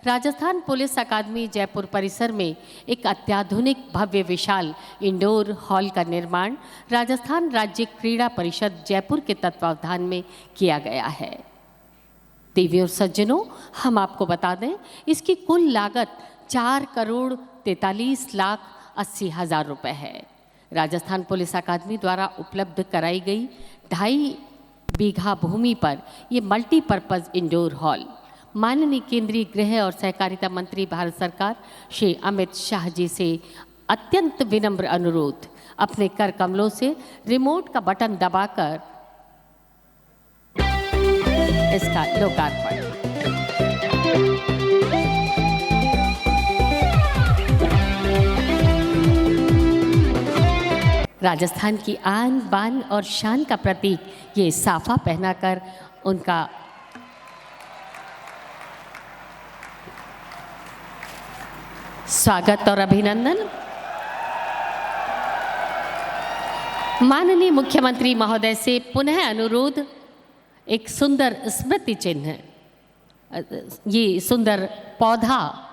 Rajasthan police अकादमी जयपुर परिसर में एक अत्याधुनिक भव्य विशाल इंडोर हॉल का निर्माण राजस्थान राज्य क्रीड़ा परिषद जयपुर के तत्वावधान में किया गया है। देवियों और सज्जनों, हम आपको बता दें, इसकी कुल लागत 4,43,80,000 रुपए है। राजस्थान पुलिस अकादमी द्वारा उपलब्ध कराई गई 2.5 बीघा भूमि पर ये मल्टीपर्पज़ इंडोर हॉल माननीय केंद्रीय गृह और सहकारिता मंत्री भारत सरकार श्री अमित शाह जी से अत्यंत विनम्र अनुरोध, अपने कर कमलों से रिमोट का बटन दबाकर इसका लोकार्पण। राजस्थान की आन बान और शान का प्रतीक ये साफा पहनाकर उनका स्वागत और अभिनंदन। माननीय मुख्यमंत्री महोदय से पुनः अनुरोध, एक सुंदर स्मृति चिन्ह, ये सुंदर पौधा,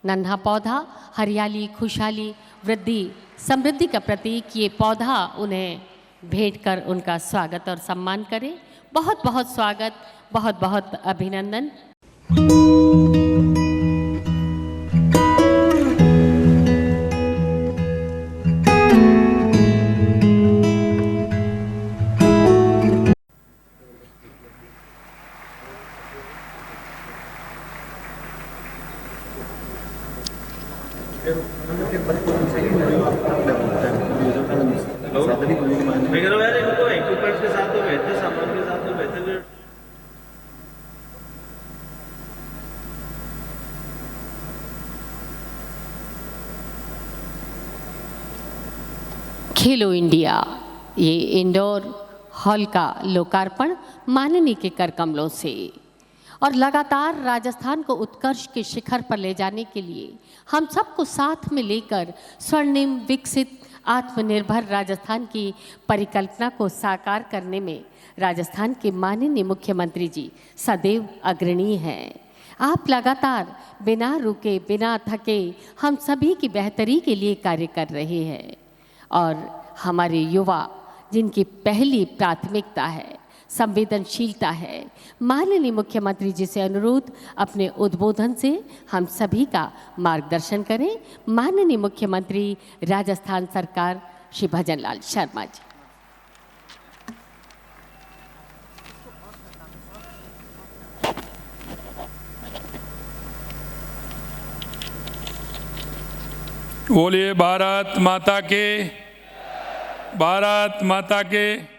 नन्हा पौधा, हरियाली, खुशहाली, वृद्धि, समृद्धि का प्रतीक ये पौधा उन्हें भेंट कर उनका स्वागत और सम्मान करें। बहुत बहुत स्वागत, बहुत बहुत अभिनंदन। खेलो इंडिया ये इंडोर हॉल का लोकार्पण माननीय के कर कमलों से और लगातार राजस्थान को उत्कर्ष के शिखर पर ले जाने के लिए हम सबको साथ में लेकर स्वर्णिम, विकसित, आत्मनिर्भर राजस्थान की परिकल्पना को साकार करने में राजस्थान के माननीय मुख्यमंत्री जी सदैव अग्रणी हैं। आप लगातार बिना रुके, बिना थके हम सभी की बेहतरी के लिए कार्य कर रहे हैं और हमारे युवा जिनकी पहली प्राथमिकता है, संवेदनशीलता है, माननीय मुख्यमंत्री जी से अनुरोध, अपने उद्बोधन से हम सभी का मार्गदर्शन करें। माननीय मुख्यमंत्री राजस्थान सरकार श्री भजन लाल शर्मा जी। बोलिए भारत माता के, भारत माता के।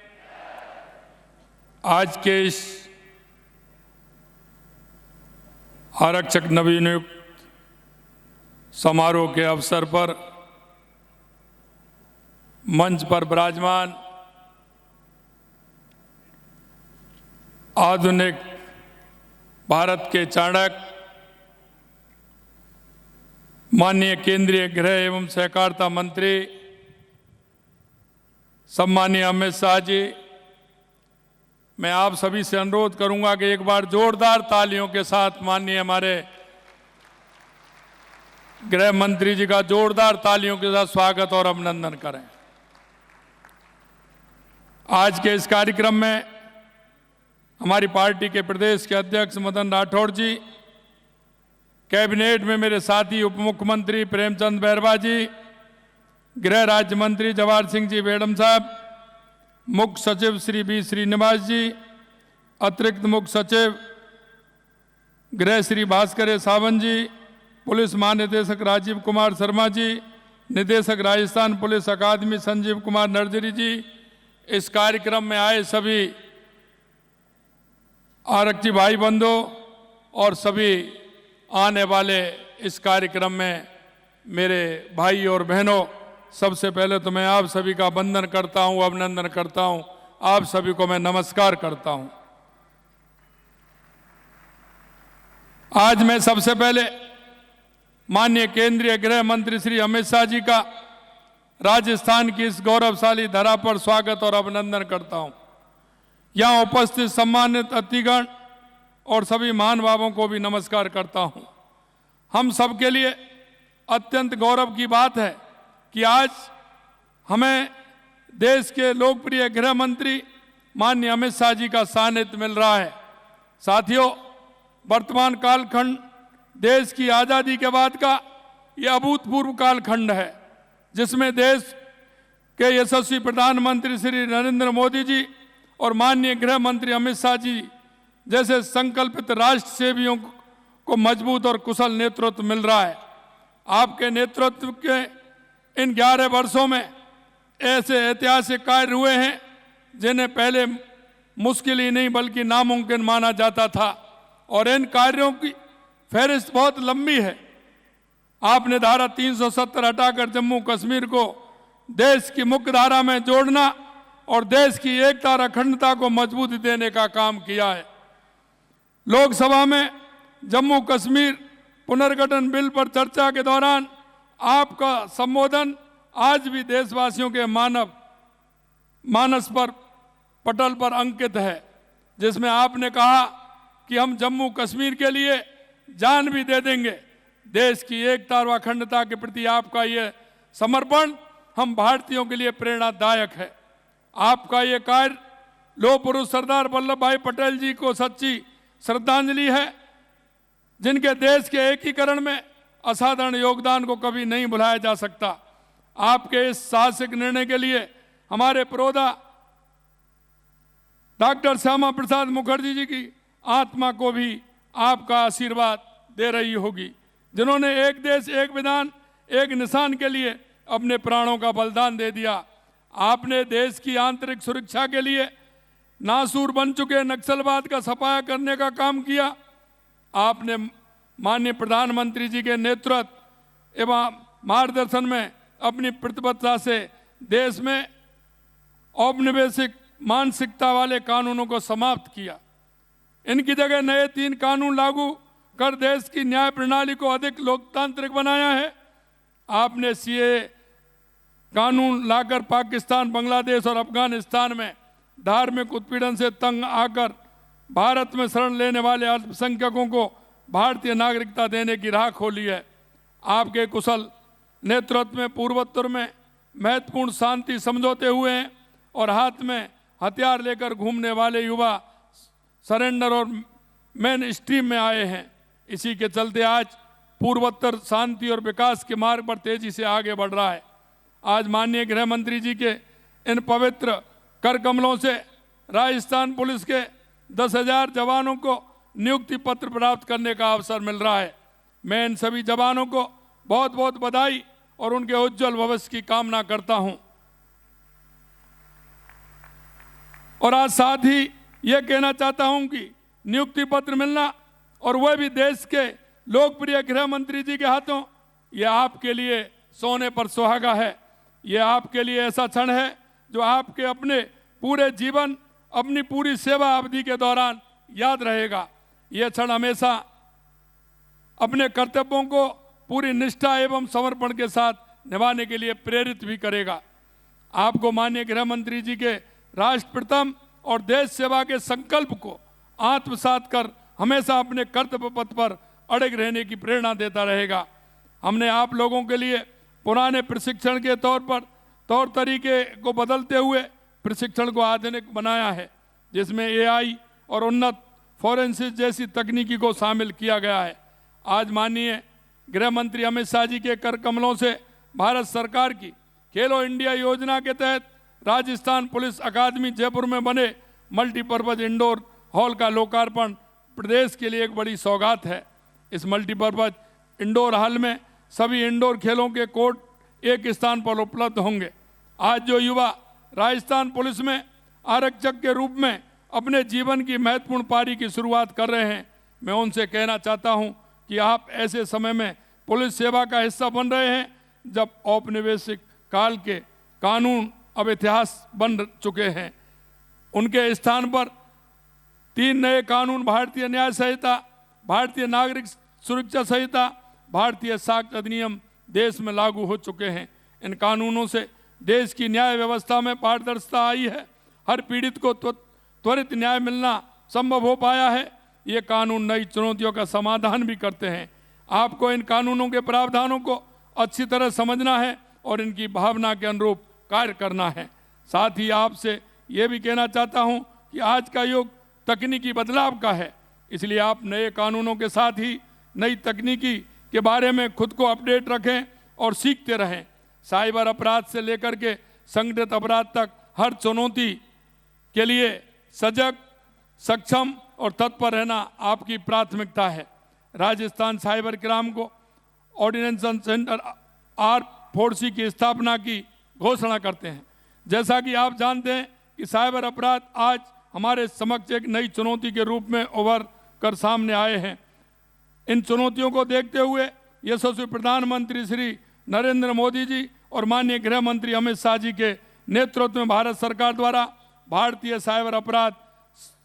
आज के इस आरक्षक नवनियुक्त समारोह के अवसर पर मंच पर विराजमान आधुनिक भारत के चाणक्य माननीय केंद्रीय गृह एवं सहकारिता मंत्री सम्मानीय अमित शाह जी, मैं आप सभी से अनुरोध करूंगा कि एक बार जोरदार तालियों के साथ माननीय हमारे गृह मंत्री जी का जोरदार तालियों के साथ स्वागत और अभिनंदन करें। आज के इस कार्यक्रम में हमारी पार्टी के प्रदेश के अध्यक्ष मदन राठौड़ जी, कैबिनेट में मेरे साथी उप मुख्यमंत्री प्रेमचंद बैरवा जी, गृह राज्य मंत्री जवाहर सिंह जी बेडम साहब, मुख्य सचिव श्री बी श्रीनिवास जी, अतिरिक्त मुख्य सचिव गृह श्री भास्कर सावंत जी, पुलिस महानिदेशक राजीव कुमार शर्मा जी, निदेशक राजस्थान पुलिस अकादमी संजीव कुमार नर्जरी जी, इस कार्यक्रम में आए सभी आरक्षी भाई बंधु और सभी आने वाले इस कार्यक्रम में मेरे भाई और बहनों, सबसे पहले तो मैं आप सभी का वंदन करता हूं, अभिनंदन करता हूं, आप सभी को मैं नमस्कार करता हूं। आज मैं सबसे पहले माननीय केंद्रीय गृह मंत्री श्री अमित शाह जी का राजस्थान की इस गौरवशाली धरा पर स्वागत और अभिनंदन करता हूं। यहां उपस्थित सम्मानित अतिथिगण और सभी महानुभावों को भी नमस्कार करता हूं। हम सबके लिए अत्यंत गौरव की बात है कि आज हमें देश के लोकप्रिय गृह मंत्री माननीय अमित शाह जी का सानिध्य मिल रहा है। साथियों, वर्तमान कालखंड देश की आज़ादी के बाद का यह अभूतपूर्व कालखंड है, जिसमें देश के यशस्वी प्रधानमंत्री श्री नरेंद्र मोदी जी और माननीय गृह मंत्री अमित शाह जी जैसे संकल्पित राष्ट्र सेवियों को मजबूत और कुशल नेतृत्व मिल रहा है। आपके नेतृत्व के इन 11 वर्षों में ऐसे ऐतिहासिक कार्य हुए हैं जिन्हें पहले मुश्किल ही नहीं बल्कि नामुमकिन माना जाता था, और इन कार्यों की फहरिस्त बहुत लंबी है। आपने धारा 370 हटाकर जम्मू कश्मीर को देश की मुख्य धारा में जोड़ना और देश की एकता और अखंडता को मजबूती देने का काम किया है। लोकसभा में जम्मू कश्मीर पुनर्गठन बिल पर चर्चा के दौरान आपका संबोधन आज भी देशवासियों के मानस पर पटल पर अंकित है, जिसमें आपने कहा कि हम जम्मू कश्मीर के लिए जान भी दे देंगे। देश की एकता और अखंडता के प्रति आपका ये समर्पण हम भारतीयों के लिए प्रेरणादायक है। आपका ये कार्य लौह पुरुष सरदार वल्लभ भाई पटेल जी को सच्ची श्रद्धांजलि है, जिनके देश के एकीकरण में असाधारण योगदान को कभी नहीं भुलाया जा सकता। आपके इस साहसिक निर्णय के लिए हमारे प्रोदा डॉक्टर श्यामा प्रसाद मुखर्जी जी की आत्मा को भी आपका आशीर्वाद दे रही होगी, जिन्होंने एक देश एक विधान एक निशान के लिए अपने प्राणों का बलिदान दे दिया। आपने देश की आंतरिक सुरक्षा के लिए नासूर बन चुके नक्सलवाद का सफाया करने का काम किया। आपने माननीय प्रधानमंत्री जी के नेतृत्व एवं मार्गदर्शन में अपनी प्रतिबद्धता से देश में औपनिवेशिक मानसिकता वाले कानूनों को समाप्त किया। इनकी जगह नए 3 कानून लागू कर देश की न्याय प्रणाली को अधिक लोकतांत्रिक बनाया है। आपने सीएए कानून लाकर पाकिस्तान, बांग्लादेश और अफगानिस्तान में धार्मिक उत्पीड़न से तंग आकर भारत में शरण लेने वाले अल्पसंख्यकों को भारतीय नागरिकता देने की राह खोली है। आपके कुशल नेतृत्व में पूर्वोत्तर में महत्वपूर्ण शांति समझौते हुए हैं और हाथ में हथियार लेकर घूमने वाले युवा सरेंडर और मेन स्ट्रीम में आए हैं। इसी के चलते आज पूर्वोत्तर शांति और विकास के मार्ग पर तेजी से आगे बढ़ रहा है। आज माननीय गृह मंत्री जी के इन पवित्र कर कमलों से राजस्थान पुलिस के 10,000 जवानों को नियुक्ति पत्र प्राप्त करने का अवसर मिल रहा है। मैं इन सभी जवानों को बहुत बहुत बधाई और उनके उज्जवल भविष्य की कामना करता हूं। और आज साथ ही यह कहना चाहता हूं कि नियुक्ति पत्र मिलना और वह भी देश के लोकप्रिय गृह मंत्री जी के हाथों, यह आपके लिए सोने पर सुहागा है। यह आपके लिए ऐसा क्षण है जो आपके अपने पूरे जीवन, अपनी पूरी सेवा अवधि के दौरान याद रहेगा। यह क्षण हमेशा अपने कर्तव्यों को पूरी निष्ठा एवं समर्पण के साथ निभाने के लिए प्रेरित भी करेगा। आपको माननीय गृह मंत्री जी के राष्ट्र प्रथम और देश सेवा के संकल्प को आत्मसात कर हमेशा अपने कर्तव्य पथ पर अड़िग रहने की प्रेरणा देता रहेगा। हमने आप लोगों के लिए पुराने प्रशिक्षण के तौर तरीके को बदलते हुए प्रशिक्षण को आधुनिक बनाया है, जिसमें एआई और उन्नत फोरेंसिक जैसी तकनीकी को शामिल किया गया है। आज माननीय गृह मंत्री अमित शाह जी के कर कमलों से भारत सरकार की खेलो इंडिया योजना के तहत राजस्थान पुलिस अकादमी जयपुर में बने मल्टीपर्पज इंडोर हॉल का लोकार्पण प्रदेश के लिए एक बड़ी सौगात है। इस मल्टीपर्पज इंडोर हॉल में सभी इंडोर खेलों के कोर्ट एक स्थान पर उपलब्ध होंगे। आज जो युवा राजस्थान पुलिस में आरक्षक के रूप में अपने जीवन की महत्वपूर्ण पारी की शुरुआत कर रहे हैं, मैं उनसे कहना चाहता हूं कि आप ऐसे समय में पुलिस सेवा का हिस्सा बन रहे हैं जब औपनिवेशिक काल के कानून अब इतिहास बन चुके हैं। उनके स्थान पर 3 नए कानून भारतीय न्याय संहिता, भारतीय नागरिक सुरक्षा संहिता, भारतीय साक्ष्य अधिनियम देश में लागू हो चुके हैं। इन कानूनों से देश की न्याय व्यवस्था में पारदर्शिता आई है। हर पीड़ित को त्वरित न्याय मिलना संभव हो पाया है। ये कानून नई चुनौतियों का समाधान भी करते हैं। आपको इन कानूनों के प्रावधानों को अच्छी तरह समझना है और इनकी भावना के अनुरूप कार्य करना है। साथ ही आपसे ये भी कहना चाहता हूँ कि आज का युग तकनीकी बदलाव का है, इसलिए आप नए कानूनों के साथ ही नई तकनीकी के बारे में खुद को अपडेट रखें और सीखते रहें। साइबर अपराध से लेकर के संगठित अपराध तक हर चुनौती के लिए सजग, सक्षम और तत्पर रहना आपकी प्राथमिकता है। राजस्थान साइबर क्राइम को ऑर्डिनेशन सेंटर R4C की स्थापना की घोषणा करते हैं। जैसा कि आप जानते हैं कि साइबर अपराध आज हमारे समक्ष एक नई चुनौती के रूप में उभर कर सामने आए हैं। इन चुनौतियों को देखते हुए यशस्वी प्रधानमंत्री श्री नरेंद्र मोदी जी और माननीय गृह मंत्री अमित शाह जी के नेतृत्व में भारत सरकार द्वारा भारतीय साइबर अपराध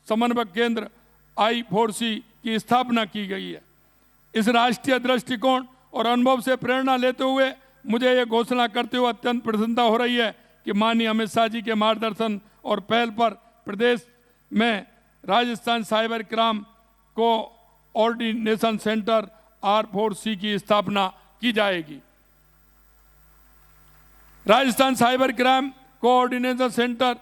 समन्वय केंद्र I4C की स्थापना की गई है। इस राष्ट्रीय दृष्टिकोण और अनुभव से प्रेरणा लेते हुए मुझे ये घोषणा करते हुए अत्यंत प्रसन्नता हो रही है कि माननीय अमित शाह जी के मार्गदर्शन और पहल पर प्रदेश में राजस्थान साइबर क्राइम को ऑर्डिनेशन सेंटर R4C की स्थापना की जाएगी। Rajasthan cyber crime coordination centre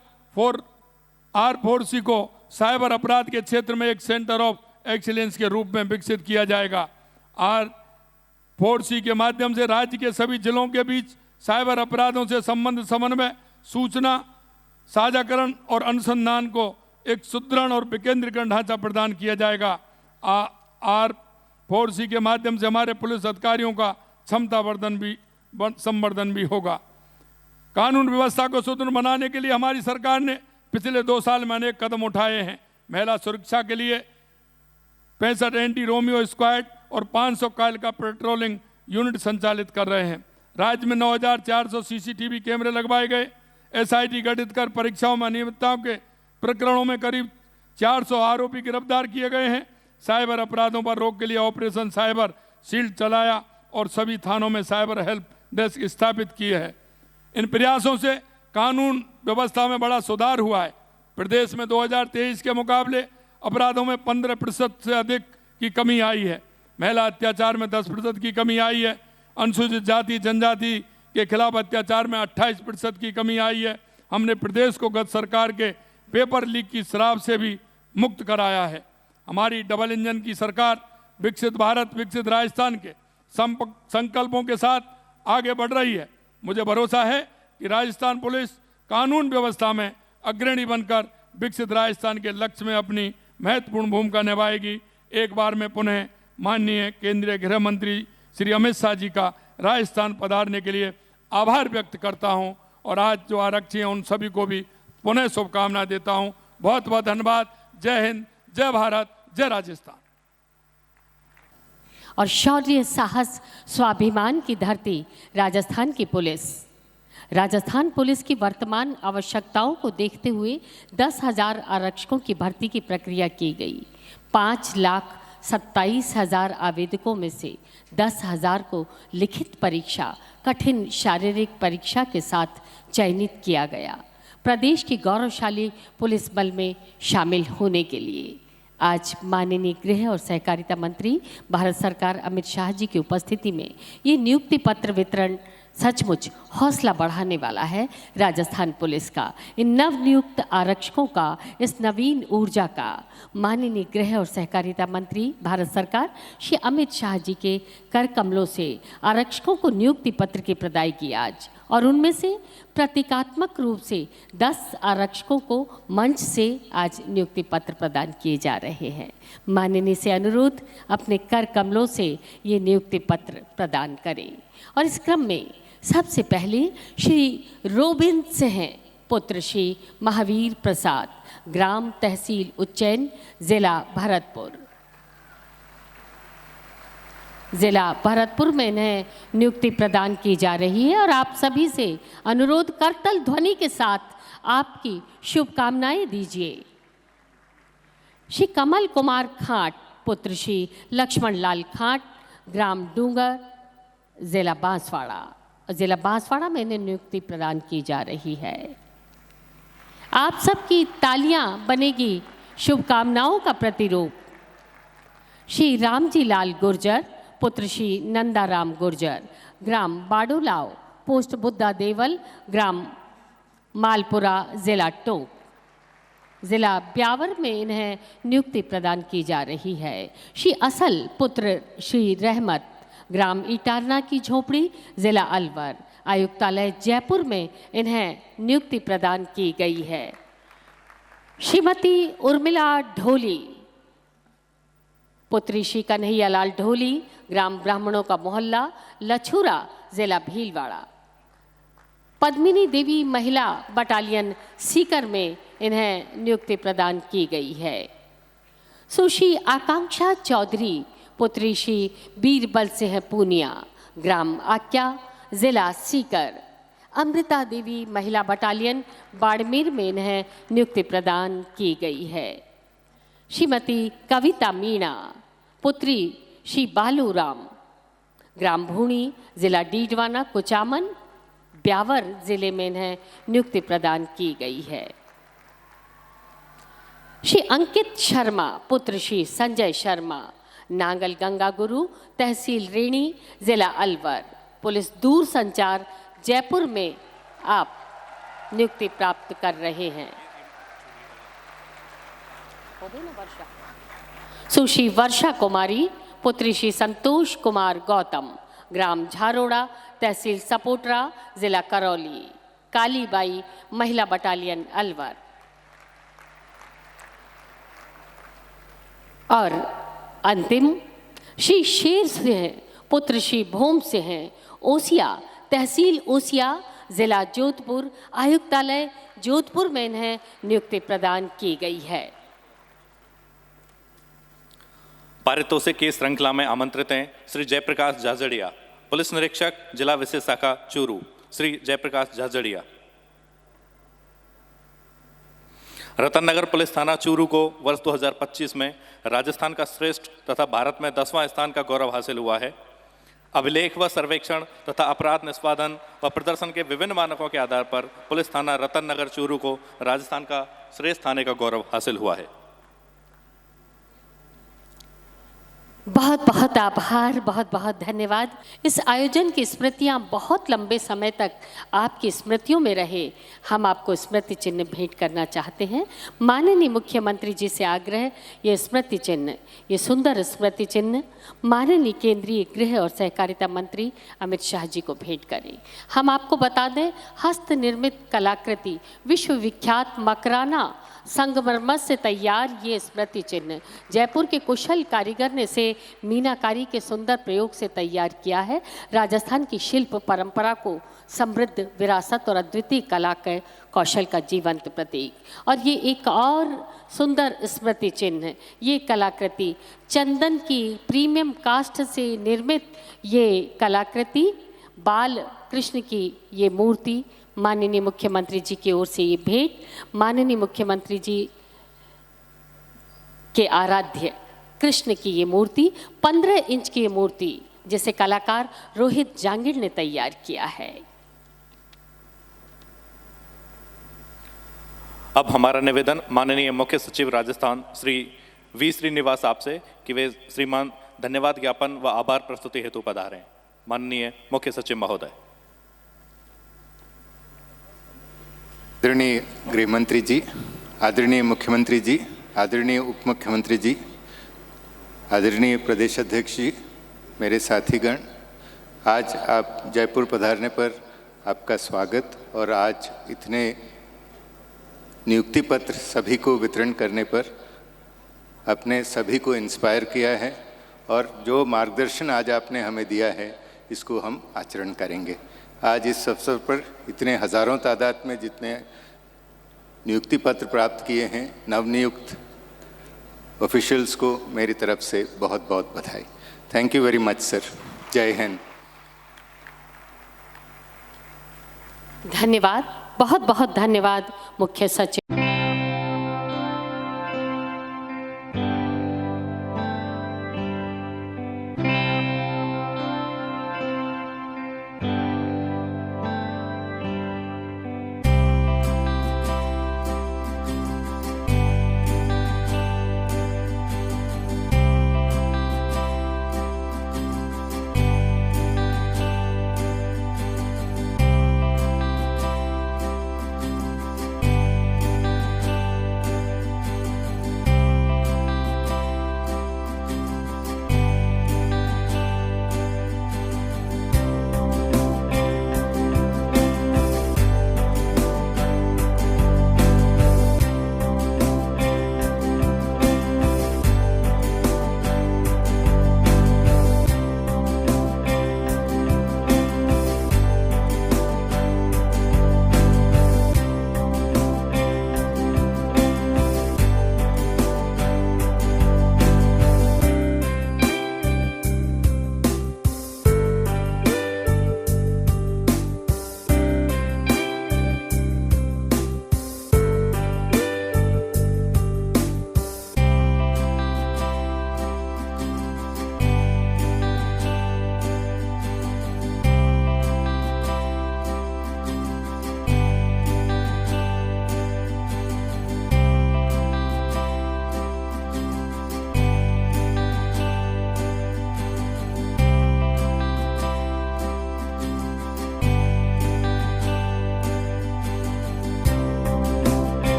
R4C को साइबर अपराध के क्षेत्र में एक सेंटर ऑफ एक्सीलेंस के रूप में विकसित किया जाएगा। R4C के माध्यम से राज्य के सभी जिलों के बीच साइबर अपराधों से संबंध समन्वय, सूचना साझाकरण और अनुसंधान को एक सुदृढ़ और विकेंद्रीकरण ढांचा प्रदान किया जाएगा। R4C के माध्यम से हमारे पुलिस अधिकारियों का क्षमता संवर्धन भी होगा। कानून व्यवस्था को सुदृढ़ बनाने के लिए हमारी सरकार ने पिछले 2 साल में अनेक कदम उठाए हैं। महिला सुरक्षा के लिए 65 एंटी रोमियो स्क्वाड और 500 कायल का पेट्रोलिंग यूनिट संचालित कर रहे हैं। राज्य में 9400 CCTV कैमरे लगवाए गए। SIT गठित कर परीक्षाओं में अनियमितताओं के प्रकरणों में करीब 400 आरोपी गिरफ्तार किए गए हैं। साइबर अपराधों पर रोक के लिए ऑपरेशन साइबर शील्ड चलाया और सभी थानों में साइबर हेल्प डेस्क स्थापित किए हैं। इन प्रयासों से कानून व्यवस्था में बड़ा सुधार हुआ है। प्रदेश में 2023 के मुकाबले अपराधों में 15% से अधिक की कमी आई है। महिला अत्याचार में 10% की कमी आई है। अनुसूचित जाति जनजाति के खिलाफ अत्याचार में 28% की कमी आई है। हमने प्रदेश को गत सरकार के पेपर लीक की शराब से भी मुक्त कराया है। हमारी डबल इंजन की सरकार विकसित भारत विकसित राजस्थान के संकल्पों के साथ आगे बढ़ रही है। मुझे भरोसा है कि राजस्थान पुलिस कानून व्यवस्था में अग्रणी बनकर विकसित राजस्थान के लक्ष्य में अपनी महत्वपूर्ण भूमिका निभाएगी। एक बार मैं पुनः माननीय केंद्रीय गृह मंत्री श्री अमित शाह जी का राजस्थान पधारने के लिए आभार व्यक्त करता हूं और आज जो आरक्षी हैं उन सभी को भी पुनः शुभकामनाएं देता हूं। बहुत बहुत धन्यवाद। जय हिंद, जय भारत, जय राजस्थान। और शौर्य, साहस, स्वाभिमान की धरती राजस्थान की पुलिस। राजस्थान पुलिस की वर्तमान आवश्यकताओं को देखते हुए 10,000 आरक्षकों की भर्ती की प्रक्रिया की गई। 5,27,000 आवेदकों में से 10,000 को लिखित परीक्षा, कठिन शारीरिक परीक्षा के साथ चयनित किया गया प्रदेश की गौरवशाली पुलिस बल में शामिल होने के लिए। आज माननीय गृह और सहकारिता मंत्री भारत सरकार अमित शाह जी की उपस्थिति में ये नियुक्ति पत्र वितरण सचमुच हौसला बढ़ाने वाला है राजस्थान पुलिस का। इन नवनियुक्त आरक्षकों का, इस नवीन ऊर्जा का माननीय गृह और सहकारिता मंत्री भारत सरकार श्री अमित शाह जी के कर कमलों से आरक्षकों को नियुक्ति पत्र की प्रदाई की आज, और उनमें से प्रतीकात्मक रूप से 10 आरक्षकों को मंच से आज नियुक्ति पत्र प्रदान किए जा रहे हैं। माननीय से अनुरोध अपने कर कमलों से ये नियुक्ति पत्र प्रदान करें। और इस क्रम में सबसे पहले श्री रोबिन सिंह पुत्र श्री महावीर प्रसाद, ग्राम तहसील उज्जैन, जिला भरतपुर में इन्हें नियुक्ति प्रदान की जा रही है। और आप सभी से अनुरोध करतल ध्वनि के साथ आपकी शुभकामनाएं दीजिए। श्री कमल कुमार खाट पुत्र श्री लक्ष्मण लाल खाट, ग्राम डूंगर, जिला बांसवाड़ा। जिला बांसवाड़ा में इन्हें नियुक्ति प्रदान की जा रही है। आप सबकी तालियां बनेगी शुभकामनाओं का प्रतिरूप। श्री रामजी लाल गुर्जर पुत्र श्री नंदाराम गुर्जर, ग्राम बाडूलाव, पोस्ट बुद्धा देवल, ग्राम मालपुरा, जिला टोंक, जिला ब्यावर में इन्हें नियुक्ति प्रदान की जा रही है। श्री असल पुत्र श्री रहमत, ग्राम इटारना की झोपड़ी, जिला अलवर, आयुक्तालय जयपुर में इन्हें नियुक्ति प्रदान की गई है। श्रीमती उर्मिला ढोली पुत्री श्री कन्हैयालाल ढोली, ग्राम ब्राह्मणों का मोहल्ला, लछूरा, जिला भीलवाड़ा, पद्मिनी देवी महिला बटालियन सीकर में इन्हें नियुक्ति प्रदान की गई है। सुश्री आकांक्षा चौधरी पुत्री श्री बीरबल सिंह पूनिया, ग्राम आक्या, जिला सीकर, अमृता देवी महिला बटालियन बाड़मेर में इन्हें नियुक्ति प्रदान की गई है। श्रीमती कविता मीणा पुत्री श्री बालूराम, ग्राम भूणी, जिला डीडवाना, कुचामन, ब्यावर जिले में इन्हें नियुक्ति प्रदान की गई है। श्री अंकित शर्मा पुत्र श्री संजय शर्मा, नांगल गंगा गुरु, तहसील रेणी, जिला अलवर, पुलिस दूर संचार जयपुर में आप नियुक्ति प्राप्त कर रहे हैं। सुश्री वर्षा कुमारी पुत्री श्री संतोष कुमार गौतम, ग्राम झारोड़ा, तहसील सपोटरा, जिला करौली, कालीबाई महिला बटालियन अलवर। और अंतिम श्री शेर सिंह पुत्र श्री भोम सिंह, ओसिया, तहसील ओसिया, जिला जोधपुर, आयुक्तालय जोधपुर में इन्हें नियुक्ति प्रदान की गई है। पारितोषिक की श्रृंखला में आमंत्रित हैं श्री जयप्रकाश झाझड़िया, पुलिस निरीक्षक, जिला विशेष शाखा चूरू। श्री जयप्रकाश झाझड़िया। रतन नगर पुलिस थाना चूरू को वर्ष 2025 में राजस्थान का श्रेष्ठ तथा भारत में 10वां स्थान का गौरव हासिल हुआ है। अभिलेख व सर्वेक्षण तथा अपराध निष्पादन व प्रदर्शन के विभिन्न मानकों के आधार पर पुलिस थाना रतन नगर चूरू को राजस्थान का श्रेष्ठ थाने का गौरव हासिल हुआ है। बहुत बहुत आभार, बहुत बहुत धन्यवाद। इस आयोजन की स्मृतियां बहुत लंबे समय तक आपकी स्मृतियों में रहे, हम आपको स्मृति चिन्ह भेंट करना चाहते हैं। माननीय मुख्यमंत्री जी से आग्रह, ये स्मृति चिन्ह, ये सुंदर स्मृति चिन्ह माननीय केंद्रीय गृह और सहकारिता मंत्री अमित शाह जी को भेंट करें। हम आपको बता दें, हस्त निर्मित कलाकृति विश्वविख्यात मकराना संगमरमर से तैयार ये स्मृति चिन्ह जयपुर के कुशल कारीगर ने से मीनाकारी के सुंदर प्रयोग से तैयार किया है। राजस्थान की शिल्प परंपरा को समृद्ध विरासत और अद्वितीय कला के कौशल का जीवंत प्रतीक। और ये एक और सुंदर स्मृति चिन्ह, ये कलाकृति चंदन की प्रीमियम कास्ट से निर्मित ये कलाकृति, बाल कृष्ण की ये मूर्ति माननीय मुख्यमंत्री जी की ओर से ये भेंट माननीय मुख्यमंत्री जी के आराध्य कृष्ण की ये मूर्ति 15 इंच की ये मूर्ति जिसे कलाकार रोहित जांगिड़ ने तैयार किया है। अब हमारा निवेदन माननीय मुख्य सचिव राजस्थान श्री वी श्रीनिवास आपसे कि वे श्रीमान धन्यवाद ज्ञापन व आभार प्रस्तुति हेतु पधारें। माननीय मुख्य सचिव महोदय। आदरणीय गृह मंत्री जी, आदरणीय मुख्यमंत्री जी, आदरणीय उप मुख्यमंत्री जी, आदरणीय प्रदेश अध्यक्ष जी, मेरे साथीगण, आज आप जयपुर पधारने पर आपका स्वागत और आज इतने नियुक्ति पत्र सभी को वितरण करने पर अपने सभी को इंस्पायर किया है और जो मार्गदर्शन आज आपने हमें दिया है इसको हम आचरण करेंगे। आज इस अवसर पर इतने हज़ारों तादाद में जितने नियुक्ति पत्र प्राप्त किए हैं नवनियुक्त ऑफिशियल्स को मेरी तरफ से बहुत बहुत बधाई। Thank you very much sir. जय हिंद। धन्यवाद, बहुत बहुत धन्यवाद मुख्य सचिव।